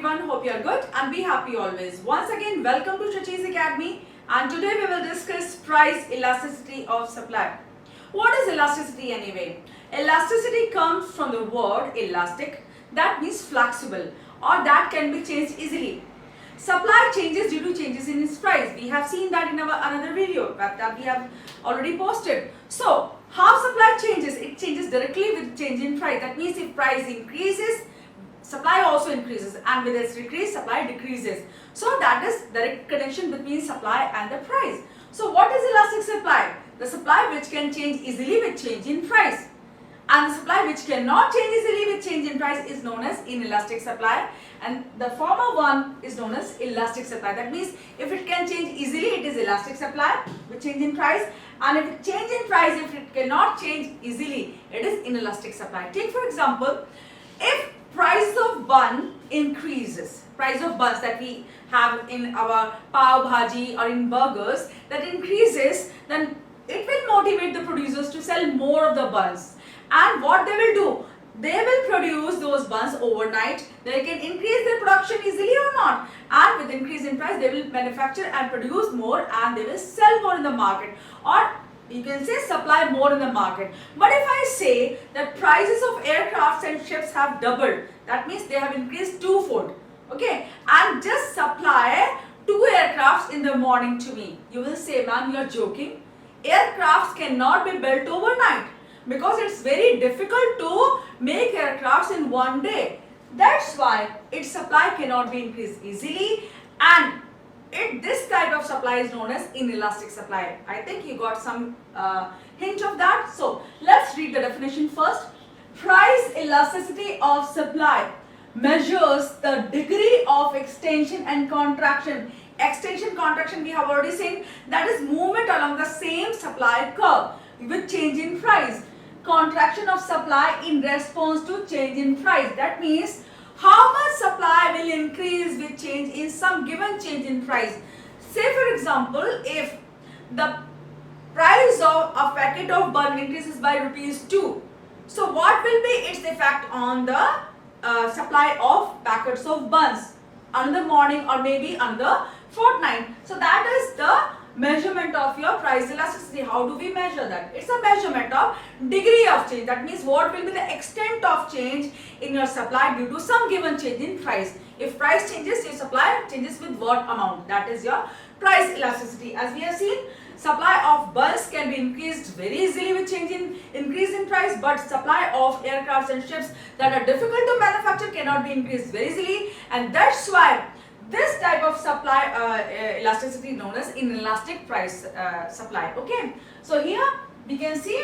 everyone, hope you are good and be happy always. Once again, welcome to Shachi's Academy, and today we will discuss price elasticity of supply. What is elasticity anyway? Elasticity comes from the word elastic, that means flexible or that can be changed easily. Supply changes due to changes in its price. We have seen that in our another video that we have already posted. So, how supply changes? It changes directly with change in price. That means if price increases, supply also increases, and with its decrease, supply decreases. So that is direct connection between supply and the price. So what is elastic supply? The supply which can change easily with change in price. And the supply which cannot change easily with change in price is known as inelastic supply, and the former one is known as elastic supply. That means if it can change easily, it is elastic supply with change in price, and if it change in price, if it cannot change easily, it is inelastic supply. Take for example, if price of bun increases, price of buns that we have in our pav bhaji or in burgers, that increases, then it will motivate the producers to sell more of the buns. And what they will do? They will produce those buns overnight. They can increase their production easily or not. And with increase in price, they will manufacture and produce more, and they will sell more in the market. Or you can say supply more in the market. But if I say that prices of aircrafts and ships have doubled, that means they have increased twofold. Okay, and just supply 2 aircrafts in the morning to me. You will say, ma'am, you are joking. Aircrafts cannot be built overnight, because it's very difficult to make aircrafts in one day. That's why its supply cannot be increased easily, and this type of supply is known as inelastic supply. I think you got some hint of that. So let's read the definition first. Price elasticity of supply measures the degree of extension and contraction. Extension, contraction we have already seen, that is movement along the same supply curve with change in price. Contraction of supply in response to change in price. That means how much supply will increase with change in some given change in price. Say for example, if the price of a packet of bun increases by ₹2, so what will be its effect on the supply of packets of buns another morning or maybe another fortnight? So that is the measurement of your price elasticity. How do we measure that? It's a measurement of degree of change. That means what will be the extent of change in your supply due to some given change in price. If price changes, your supply changes with what amount? That is your price elasticity. As we have seen, supply of buns can be increased very easily with increase in price, but supply of aircrafts and ships that are difficult to manufacture cannot be increased very easily, and that's why this type of supply elasticity is known as inelastic price supply. Okay, so here we can see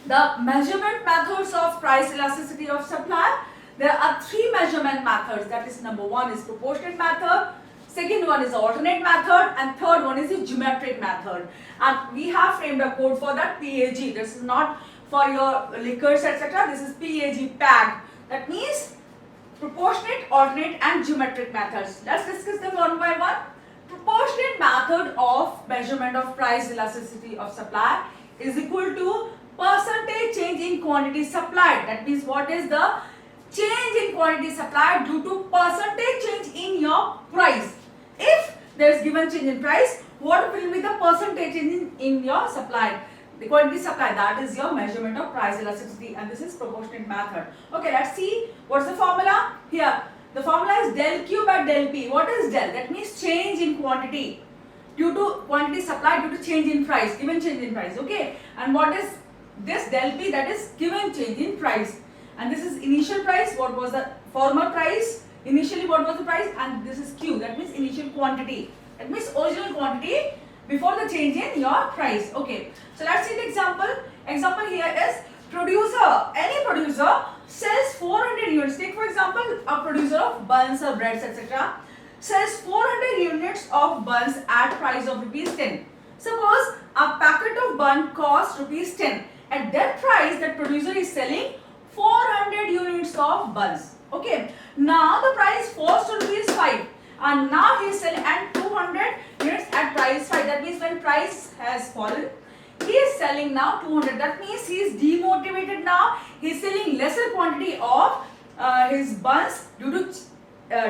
the measurement methods of price elasticity of supply. There are 3 measurement methods. That is, number 1 is proportionate method, second one is alternate method, and third one is the geometric method. And we have framed a code for that, PAG. This is not for your liquors, etc. This is PAG. That means proportionate, alternate and geometric methods. Let's discuss them one by one. Proportionate method of measurement of price elasticity of supply is equal to percentage change in quantity supplied. That means what is the change in quantity supplied due to percentage change in your price. If there is given change in price, what will be the percentage change in your supply? The quantity supply, that is your measurement of price elasticity, and this is proportionate method. Okay, let's see what's the formula. Here the formula is del Q by del P. What is del? That means change in quantity due to quantity supply due to change in price, given change in price. Okay, and what is this del P? That is given change in price, and this is initial price. What was the former price? Initially what was the price? And this is Q, that means initial quantity. That means original quantity before the change in your price. Okay, so let's see the example. Example here is any producer sells 400 units. Take for example, a producer of buns or breads, etc. sells 400 units of buns at price of ₹10. Suppose a packet of bun costs ₹10. At that price, that producer is selling 400 units of buns. Okay, now the price falls to ₹5. And now he is selling at 200 units at price 5. That means when price has fallen, he is selling now 200. That means he is demotivated now. He is selling lesser quantity of his buns due to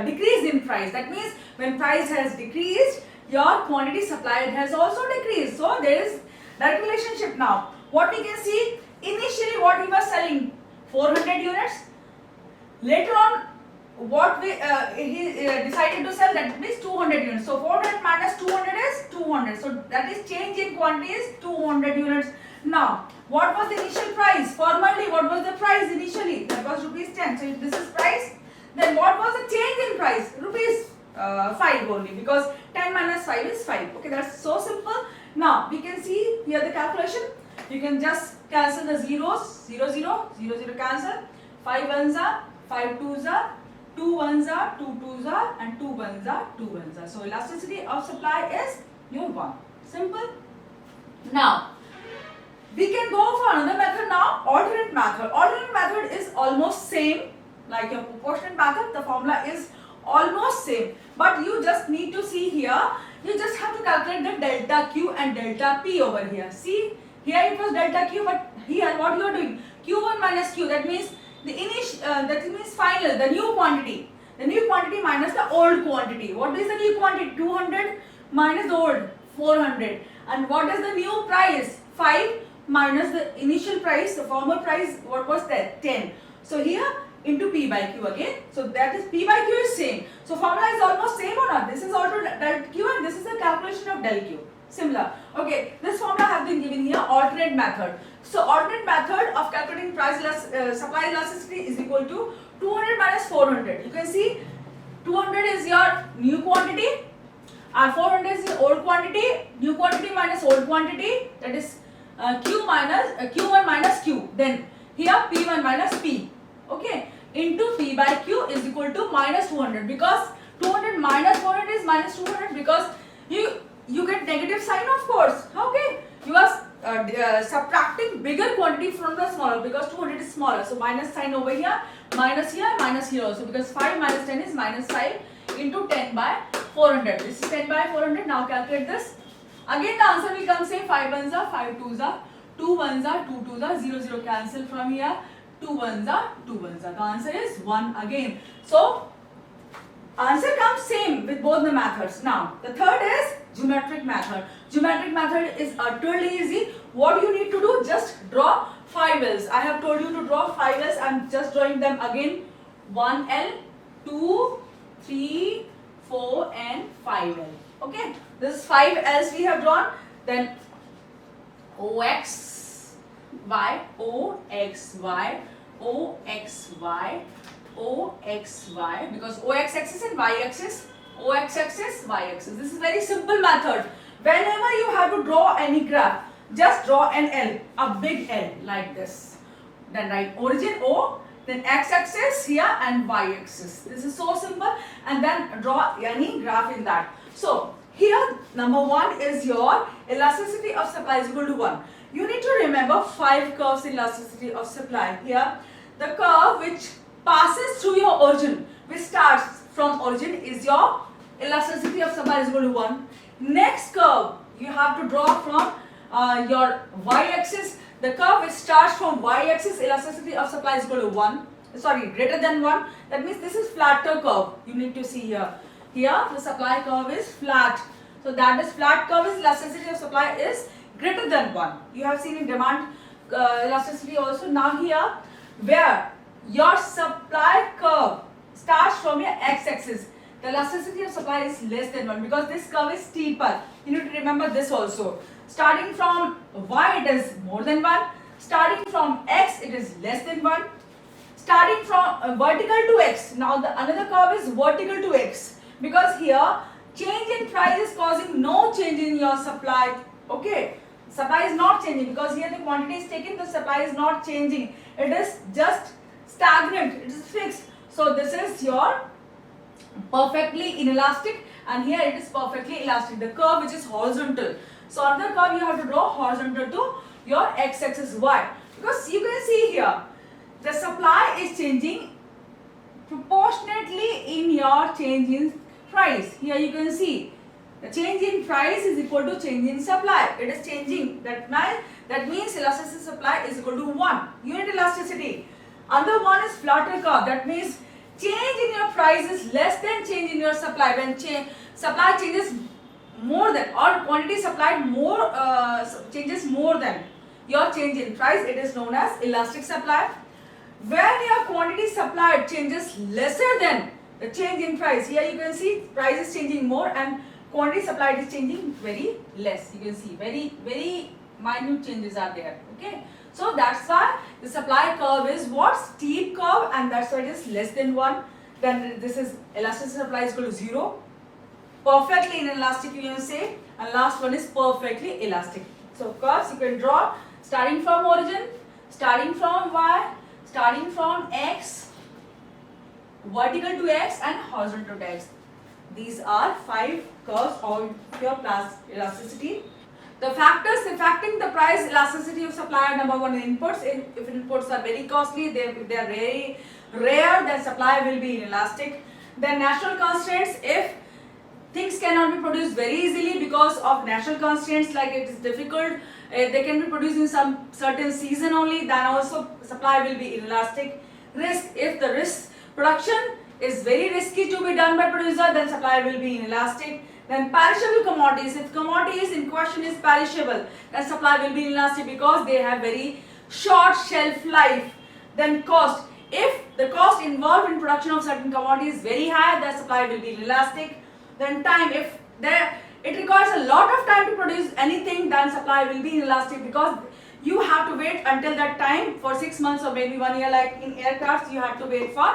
decrease in price. That means when price has decreased, your quantity supplied has also decreased. So there is that relationship now. What we can see, initially what he was selling 400 units. Later on, what he decided to sell, that means 200 units. So 400 minus 200 is 200. So that is change in quantity is 200 units. Now, what was the initial price? Formerly, what was the price initially? That was rupees 10. So if this is price, then what was the change in price? Rupees 5 only, because 10 minus 5 is 5. Okay, that's so simple. Now, we can see here the calculation. You can just cancel the zeros. 0, 0, 0, 0 cancel. 5 ones are, 5 twos are, 2 ones are, 2 twos are, and 2 ones are, 2 ones are. So elasticity of supply is 1. Simple. Now, we can go for another method now, alternate method. Alternate method is almost same like your proportionate method. The formula is almost same, but you just need to see here, you just have to calculate the delta Q and delta P over here. See, here it was delta Q, but here what you are doing, Q1 minus Q, that means the initial, that means final, the new quantity minus the old quantity. What is the new quantity? 200 minus the old 400. And what is the new price? 5 minus the initial price, the former price, what was that? 10. So here into P by Q again. So that is P by Q is same. So formula is almost same or not? This is also del Q and this is the calculation of del Q. Similar. Okay, this formula has been given here, alternate method. So alternate method of calculating price supply elasticity is equal to 200 minus 400. You can see 200 is your new quantity and 400 is the old quantity. New quantity minus old quantity, that is Q1 minus Q. Then here P1 minus P. Okay, into P by Q is equal to minus 200, because 200 minus 400 is minus 200, because you get negative sign, of course. Okay, you are subtracting bigger quantity from the smaller, because 200 is smaller. So minus sign over here, minus here also, because 5 minus 10 is minus 5 into 10 by 400. This is 10 by 400. Now calculate this. Again the answer will come same. 5 ones are, 5 twos are, 2 ones are, 2 twos are, 0, 0 cancel from here. 2 ones are, 2 ones are. The answer is 1 again. So answer comes same with both the methods. Now the third is geometric method. Geometric method is utterly easy. What you need to do, just draw 5 L's. I have told you to draw 5 L's. I am just drawing them again. 1 L, 2, 3, 4 and 5 L. Okay, this is 5 L's we have drawn. Then OX, Y, OX, Y, OX, Y, OX, Y, because OX axis and Y axis, OX axis, Y axis. This is very simple method. Whenever you have to draw any graph, just draw an L, a big L like this. Then write origin O, then X axis here and Y axis. This is so simple, and then draw any graph in that. So here number 1 is your elasticity of supply is equal to 1. You need to remember 5 curves in elasticity of supply. Here the curve which passes through your origin, which starts from origin, is your elasticity of supply is equal to 1. Next curve you have to draw from your y-axis. The curve which starts from y-axis, elasticity of supply is equal to 1. Sorry, greater than 1. That means this is flatter curve. You need to see here. Here the supply curve is flat. So that is flat curve is elasticity of supply is greater than 1. You have seen in demand elasticity also. Now here where your supply curve starts from your x-axis, the elasticity of supply is less than 1, because this curve is steeper. You need to remember this also. Starting from y it is more than 1. Starting from x it is less than 1. Starting from vertical to x. Now the another curve is vertical to x, because here change in price is causing no change in your supply. Okay, supply is not changing, because here the quantity is taken, the supply is not changing. It is just stagnant, it is fixed. So this is your perfectly inelastic, and here it is perfectly elastic. The curve which is horizontal. So another curve you have to draw horizontal to your x-axis y, because you can see here the supply is changing proportionately in your change in price. Here you can see the change in price is equal to change in supply. It is changing. That means elasticity supply is equal to 1. Unit elasticity. Another one is flatter curve. That means change in your price is less than change in your supply. When supply changes more than, or quantity supplied more changes more than your change in price, it is known as elastic supply. When your quantity supplied changes lesser than the change in price, here you can see price is changing more and quantity supplied is changing very less. You can see very minute changes are there. Okay, so that's why the supply curve is what? Steep curve, and that's why it is less than 1. Then this is elastic supply is equal to 0. Perfectly inelastic you can say, and last one is perfectly elastic. So curves you can draw starting from origin, starting from y, starting from x, vertical to x and horizontal to x. These are 5 curves of your elasticity. The factors affecting the price elasticity of supply are: number 1, inputs. If inputs are very costly, they are very rare, then supply will be inelastic. Then natural constraints. If things cannot be produced very easily because of natural constraints, like it is difficult, they can be produced in some certain season only, then also supply will be inelastic. Risk. If the production is very risky to be done by producer, then supply will be inelastic. Then perishable commodities. If commodities in question is perishable, then supply will be inelastic because they have very short shelf life. Then cost. If the cost involved in production of certain commodity is very high, then supply will be inelastic. Then time. If it requires a lot of time to produce anything, then supply will be inelastic because you have to wait until that time for 6 months or maybe 1 year. Like in aircrafts, you have to wait for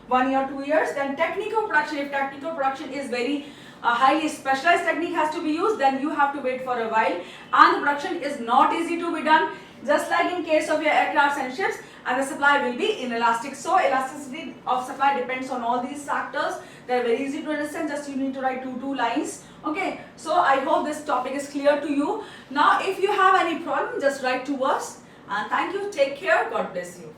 1 year, 2 years. Then technical production. If technical production is very highly specialized technique has to be used, then you have to wait for a while, and the production is not easy to be done, just like in case of your aircrafts and ships, and the supply will be inelastic. So elasticity of supply depends on all these factors. They are very easy to understand, just you need to write two lines. Okay, so I hope this topic is clear to you. Now if you have any problem, just write to us, and thank you, take care, God bless you.